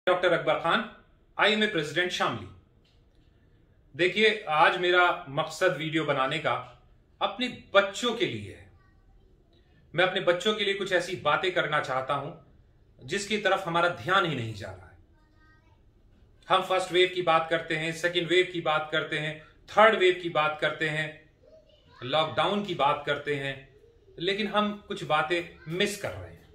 Doctor Akbar Khan, IMA president Shamli. देखिए, आज मेरा मकसद वीडियो बनाने का अपने बच्चों के लिए है। मैं अपने बच्चों के लिए कुछ ऐसी बातें करना चाहता हूं जिसकी तरफ हमारा ध्यान ही नहीं जा रहा है। हम फर्स्ट वेव की बात करते हैं, सेकेंड वेव की बात करते हैं, थर्ड वेव की बात करते हैं, लॉकडाउन की बात करते हैं, लेकिन हम कुछ बातें मिस कर रहे हैं।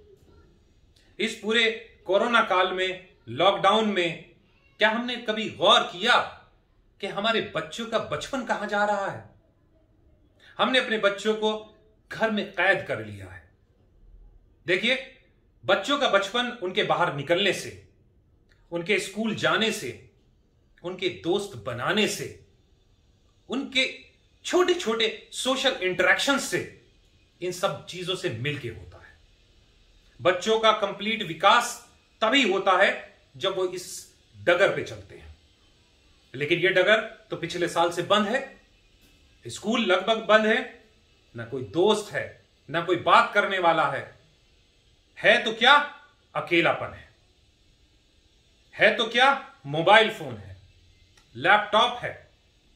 इस पूरे कोरोना काल में, लॉकडाउन में, क्या हमने कभी गौर किया कि हमारे बच्चों का बचपन कहां जा रहा है? हमने अपने बच्चों को घर में कैद कर लिया है। देखिए, बच्चों का बचपन उनके बाहर निकलने से, उनके स्कूल जाने से, उनके दोस्त बनाने से, उनके छोटे छोटे सोशल इंटरेक्शन से, इन सब चीजों से मिलके होता है। बच्चों का कंप्लीट विकास तभी होता है जब वो इस डगर पे चलते हैं। लेकिन ये डगर तो पिछले साल से बंद है। स्कूल लगभग बंद है, ना कोई दोस्त है, ना कोई बात करने वाला है तो क्या? अकेलापन है तो क्या? मोबाइल फोन है, लैपटॉप है,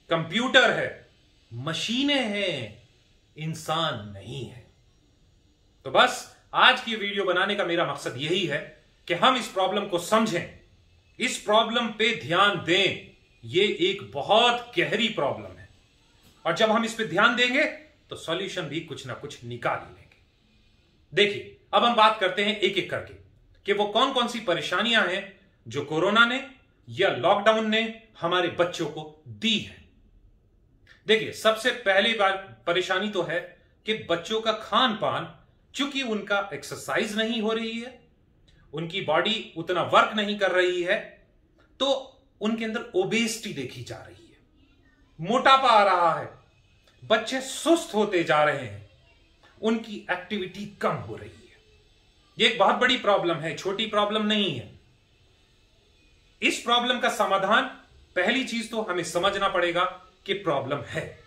कंप्यूटर है, मशीनें हैं, इंसान नहीं है। तो बस आज की वीडियो बनाने का मेरा मकसद यही है कि हम इस प्रॉब्लम को समझें, इस प्रॉब्लम पे ध्यान दें। ये एक बहुत गहरी प्रॉब्लम है और जब हम इस पे ध्यान देंगे तो सॉल्यूशन भी कुछ ना कुछ निकाल ही लेंगे। देखिए, अब हम बात करते हैं एक एक करके कि वो कौन कौन सी परेशानियां हैं जो कोरोना ने या लॉकडाउन ने हमारे बच्चों को दी है। देखिए, सबसे पहली बात परेशानी तो है कि बच्चों का खान पान, चूंकि उनका एक्सरसाइज नहीं हो रही है, उनकी बॉडी उतना वर्क नहीं कर रही है, तो उनके अंदर ओबेसिटी देखी जा रही है, मोटापा आ रहा है, बच्चे सुस्त होते जा रहे हैं, उनकी एक्टिविटी कम हो रही है। यह एक बहुत बड़ी प्रॉब्लम है, छोटी प्रॉब्लम नहीं है। इस प्रॉब्लम का समाधान, पहली चीज तो हमें समझना पड़ेगा कि प्रॉब्लम है,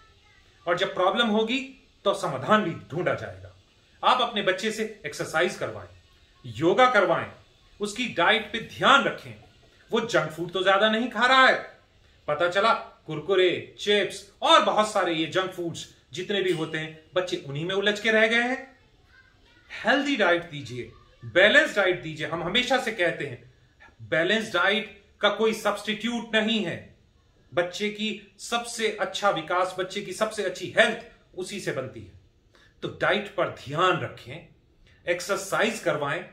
और जब प्रॉब्लम होगी तो समाधान भी ढूंढा जाएगा। आप अपने बच्चे से एक्सरसाइज करवाएं, योगा करवाएं, उसकी डाइट पे ध्यान रखें। वो जंक फूड तो ज्यादा नहीं खा रहा है। पता चला कुरकुरे, चिप्स और बहुत सारे ये जंक फूड्स जितने भी होते हैं, बच्चे उन्हीं में उलझ के रह गए हैं। हेल्दी डाइट दीजिए, बैलेंस डाइट दीजिए। हम हमेशा से कहते हैं, बैलेंस डाइट का कोई सब्स्टिट्यूट नहीं है। बच्चे की सबसे अच्छा विकास, बच्चे की सबसे अच्छी हेल्थ उसी से बनती है। तो डाइट पर ध्यान रखें, एक्सरसाइज करवाएं।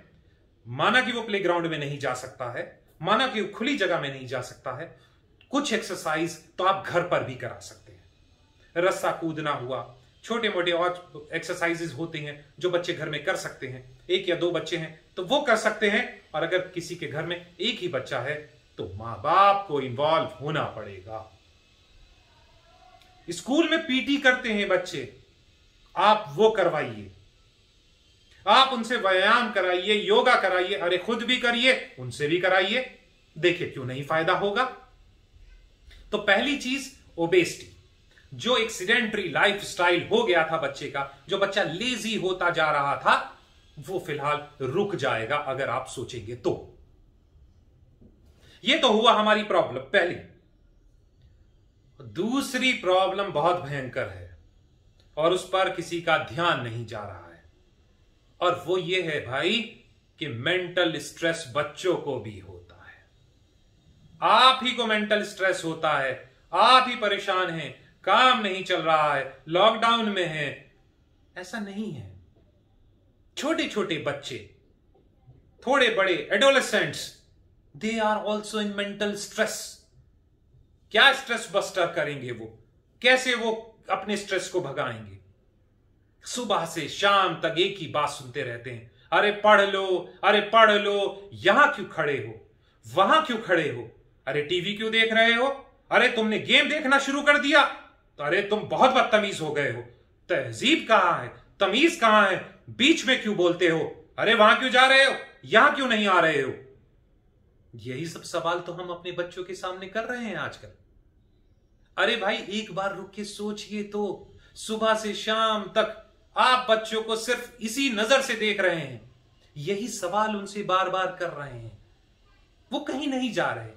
माना कि वो प्लेग्राउंड में नहीं जा सकता है, माना कि वो खुली जगह में नहीं जा सकता है, कुछ एक्सरसाइज तो आप घर पर भी करा सकते हैं। रस्सा कूदना हुआ, छोटे मोटे और एक्सरसाइजेज होते हैं जो बच्चे घर में कर सकते हैं। एक या दो बच्चे हैं तो वो कर सकते हैं, और अगर किसी के घर में एक ही बच्चा है तो मां बाप को इन्वॉल्व होना पड़ेगा। स्कूल में पीटी करते हैं बच्चे, आप वो करवाइए। आप उनसे व्यायाम कराइए, योगा कराइए, अरे खुद भी करिए, उनसे भी कराइए। देखिए क्यों नहीं फायदा होगा। तो पहली चीज, ओबेसिटी, जो एक सेडेंटरी लाइफ स्टाइल हो गया था बच्चे का, जो बच्चा लेजी होता जा रहा था, वो फिलहाल रुक जाएगा अगर आप सोचेंगे तो। ये तो हुआ हमारी प्रॉब्लम पहली। दूसरी प्रॉब्लम बहुत भयंकर है और उस पर किसी का ध्यान नहीं जा रहा है, और वो ये है भाई कि मेंटल स्ट्रेस बच्चों को भी होता है। आप ही को मेंटल स्ट्रेस होता है, आप ही परेशान हैं, काम नहीं चल रहा है, लॉकडाउन में हैं। ऐसा नहीं है। छोटे छोटे बच्चे, थोड़े बड़े adolescents, they are also in mental stress. क्या स्ट्रेस बस्टर करेंगे वो? कैसे वो अपने स्ट्रेस को भगाएंगे? सुबह से शाम तक एक ही बात सुनते रहते हैं, अरे पढ़ लो, अरे पढ़ लो, यहां क्यों खड़े हो, वहां क्यों खड़े हो, अरे टीवी क्यों देख रहे हो, अरे तुमने गेम देखना शुरू कर दिया, तो अरे तुम बहुत बदतमीज हो गए हो, तहजीब कहां है, तमीज कहां है, बीच में क्यों बोलते हो, अरे वहां क्यों जा रहे हो, यहां क्यों नहीं आ रहे हो। यही सब सवाल तो हम अपने बच्चों के सामने कर रहे हैं आजकल। अरे भाई, एक बार रुक के सोचिए तो, सुबह से शाम तक आप बच्चों को सिर्फ इसी नजर से देख रहे हैं, यही सवाल उनसे बार बार कर रहे हैं। वो कहीं नहीं जा रहे,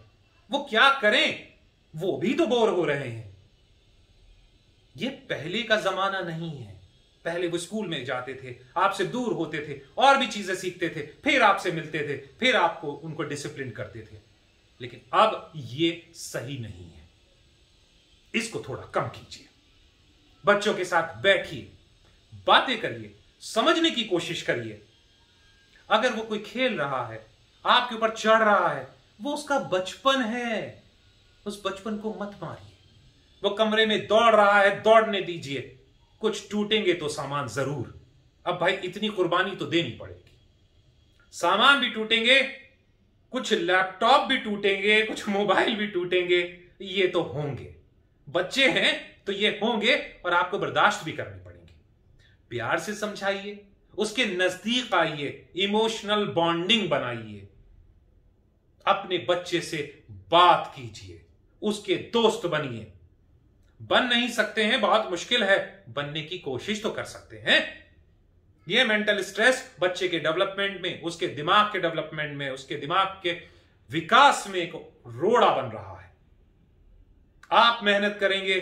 वो क्या करें, वो भी तो बोर हो रहे हैं। ये पहले का जमाना नहीं है। पहले वो स्कूल में जाते थे, आपसे दूर होते थे, और भी चीजें सीखते थे, फिर आपसे मिलते थे, फिर आपको उनको डिसिप्लिन करते थे। लेकिन अब ये सही नहीं है। इसको थोड़ा कम कीजिए। बच्चों के साथ बैठिए, बातें करिए, समझने की कोशिश करिए। अगर वो कोई खेल रहा है, आपके ऊपर चढ़ रहा है, वो उसका बचपन है, उस बचपन को मत मारिए। वो कमरे में दौड़ रहा है, दौड़ने दीजिए। कुछ टूटेंगे तो सामान जरूर। अब भाई इतनी कुर्बानी तो देनी पड़ेगी। सामान भी टूटेंगे, कुछ लैपटॉप भी टूटेंगे, कुछ मोबाइल भी टूटेंगे, ये तो होंगे। बच्चे हैं तो ये होंगे और आपको बर्दाश्त भी करने पड़ेंगे। प्यार से समझाइए, उसके नजदीक आइए, इमोशनल बॉन्डिंग बनाइए, अपने बच्चे से बात कीजिए, उसके दोस्त बनिए। बन नहीं सकते हैं, बहुत मुश्किल है, बनने की कोशिश तो कर सकते हैं। यह मेंटल स्ट्रेस बच्चे के डेवलपमेंट में, उसके दिमाग के डेवलपमेंट में, उसके दिमाग के विकास में एक रोड़ा बन रहा है। आप मेहनत करेंगे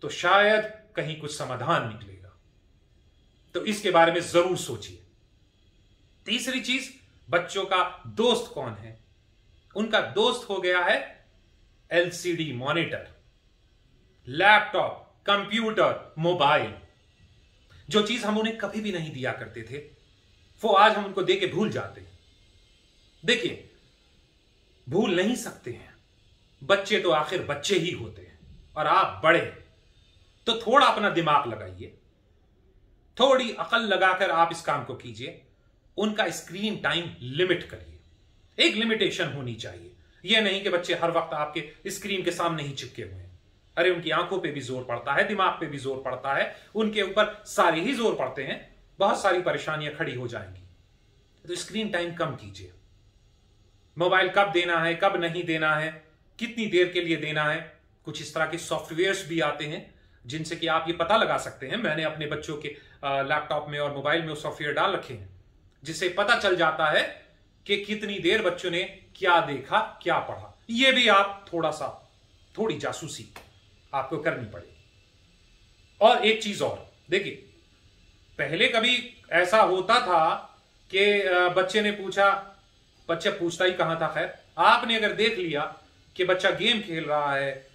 तो शायद कहीं कुछ समाधान निकलेगा। तो इसके बारे में जरूर सोचिए। तीसरी चीज, बच्चों का दोस्त कौन है? उनका दोस्त हो गया है LCD monitor, laptop, computer, mobile. जो चीज हम उन्हें कभी भी नहीं दिया करते थे, वो आज हम उनको दे के भूल जाते हैं। देखिए, भूल नहीं सकते हैं, बच्चे तो आखिर बच्चे ही होते हैं, और आप बड़े हैं। तो थोड़ा अपना दिमाग लगाइए, थोड़ी अकल लगाकर आप इस काम को कीजिए। उनका स्क्रीन टाइम लिमिट करिए। एक लिमिटेशन होनी चाहिए। यह नहीं कि बच्चे हर वक्त आपके स्क्रीन के सामने ही चिपके हुए हैं। अरे उनकी आंखों पे भी जोर पड़ता है, दिमाग पे भी जोर पड़ता है, उनके ऊपर सारे ही जोर पड़ते हैं, बहुत सारी परेशानियां खड़ी हो जाएंगी। तो स्क्रीन टाइम कम कीजिए। मोबाइल कब देना है, कब नहीं देना है, कितनी देर के लिए देना है, कुछ इस तरह के सॉफ्टवेयर्स भी आते हैं जिनसे कि आप ये पता लगा सकते हैं। मैंने अपने बच्चों के लैपटॉप में और मोबाइल में वो सॉफ्टवेयर डाल रखे हैं, जिससे पता चल जाता है कि कितनी देर बच्चों ने क्या देखा, क्या पढ़ा। ये भी आप थोड़ी जासूसी आपको करनी पड़ेगी। और एक चीज और देखिए, पहले कभी ऐसा होता था कि बच्चे ने पूछा, बच्चा पूछता ही कहां था, खैर आपने अगर देख लिया कि बच्चा गेम खेल रहा है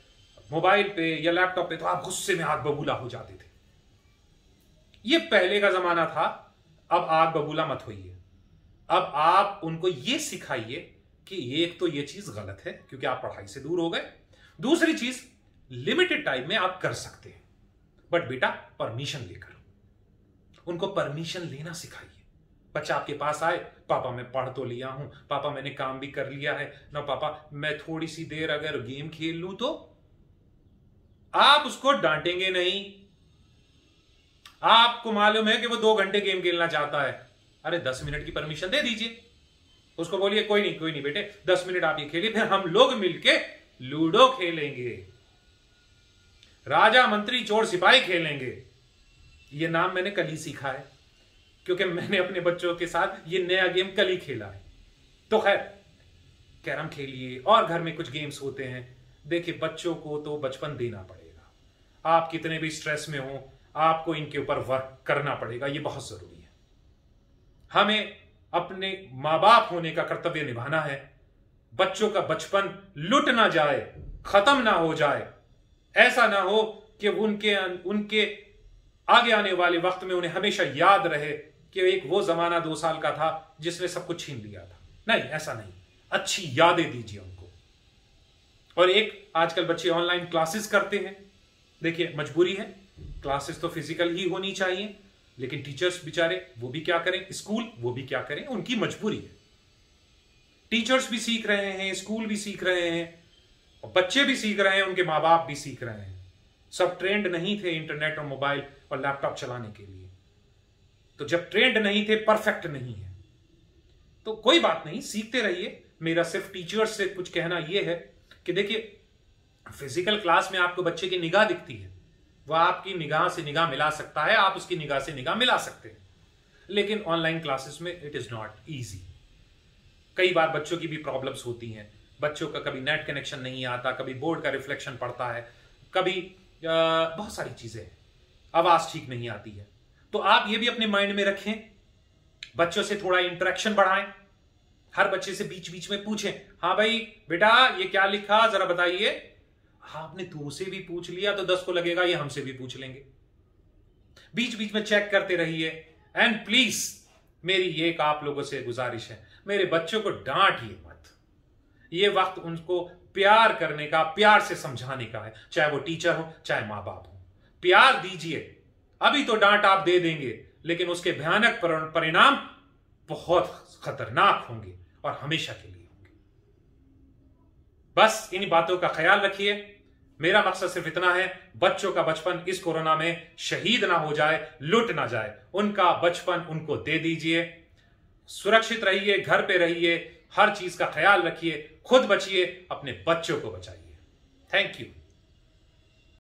मोबाइल पे या लैपटॉप पे, तो आप गुस्से में आग बबूला हो जाते थे। ये पहले का जमाना था। अब आग बबूला मत होइए। अब आप उनको ये सिखाइए कि एक तो ये चीज गलत है क्योंकि आप पढ़ाई से दूर हो गए, दूसरी चीज लिमिटेड टाइम में आप कर सकते हैं, बट बेटा परमिशन लेकर। उनको परमिशन लेना सिखाइए। बच्चा आपके पास आए, पापा मैं पढ़ तो लिया हूं, पापा मैंने काम भी कर लिया है ना, पापा मैं थोड़ी सी देर अगर गेम खेल लूं तो। आप उसको डांटेंगे नहीं। आपको मालूम है कि वो 2 घंटे गेम खेलना चाहता है, अरे 10 मिनट की परमिशन दे दीजिए। उसको बोलिए कोई नहीं बेटे, 10 मिनट आप ये खेलिए, फिर हम लोग मिलके लूडो खेलेंगे, राजा मंत्री चोर सिपाही खेलेंगे। ये नाम मैंने कल ही सीखा है, क्योंकि मैंने अपने बच्चों के साथ ये नया गेम कल ही खेला है। तो खैर, कैरम खेलिए और घर में कुछ गेम्स होते हैं। देखिए, बच्चों को तो बचपन देना पड़ेगा। आप कितने भी स्ट्रेस में हो, आपको इनके ऊपर वर्क करना पड़ेगा। ये बहुत जरूरी है। हमें अपने मां बाप होने का कर्तव्य निभाना है। बच्चों का बचपन लुट ना जाए, खत्म ना हो जाए। ऐसा ना हो कि उनके आगे आने वाले वक्त में उन्हें हमेशा याद रहे कि एक वो जमाना 2 साल का था जिसने सब कुछ छीन लिया था। नहीं, ऐसा नहीं। अच्छी यादें दीजिए उनको। और एक, आजकल बच्चे ऑनलाइन क्लासेस करते हैं। देखिए, मजबूरी है, क्लासेस तो फिजिकल ही होनी चाहिए, लेकिन टीचर्स बेचारे वो भी क्या करें, स्कूल वो भी क्या करें, उनकी मजबूरी है। टीचर्स भी सीख रहे हैं, स्कूल भी सीख रहे हैं, और बच्चे भी सीख रहे हैं, उनके माँ बाप भी सीख रहे हैं। सब ट्रेंड नहीं थे इंटरनेट और मोबाइल और लैपटॉप चलाने के लिए। तो जब ट्रेंड नहीं थे, परफेक्ट नहीं है, तो कोई बात नहीं, सीखते रहिए। मेरा सिर्फ टीचर्स से कुछ कहना यह है कि देखिए, फिजिकल क्लास में आपको बच्चे की निगाह दिखती है, वह आपकी निगाह से निगाह मिला सकता है, आप उसकी निगाह से निगाह मिला सकते हैं। लेकिन ऑनलाइन क्लासेस में इट इज नॉट इजी। कई बार बच्चों की भी प्रॉब्लम्स होती हैं, बच्चों का कभी नेट कनेक्शन नहीं आता, कभी बोर्ड का रिफ्लेक्शन पड़ता है, कभी बहुत सारी चीजें हैं, आवाज ठीक नहीं आती है। तो आप ये भी अपने माइंड में रखें, बच्चों से थोड़ा इंटरेक्शन बढ़ाएं, हर बच्चे से बीच बीच में पूछें, हाँ भाई बेटा ये क्या लिखा जरा बताइए। आपने तुमसे भी पूछ लिया तो 10 को लगेगा ये हमसे भी पूछ लेंगे। बीच बीच में चेक करते रहिए। एंड प्लीज मेरी ये एक आप लोगों से गुजारिश है, मेरे बच्चों को डांटिए मत। ये वक्त उनको प्यार करने का, प्यार से समझाने का है, चाहे वो टीचर हो चाहे मां बाप हो। प्यार दीजिए। अभी तो डांट आप दे देंगे लेकिन उसके भयानक परिणाम बहुत खतरनाक होंगे और हमेशा के लिए होंगे। बस इन बातों का ख्याल रखिए। मेरा मकसद सिर्फ इतना है, बच्चों का बचपन इस कोरोना में शहीद ना हो जाए, लुट ना जाए। उनका बचपन उनको दे दीजिए। सुरक्षित रहिए, घर पे रहिए, हर चीज का ख्याल रखिए, खुद बचिए, अपने बच्चों को बचाइए। Thank you.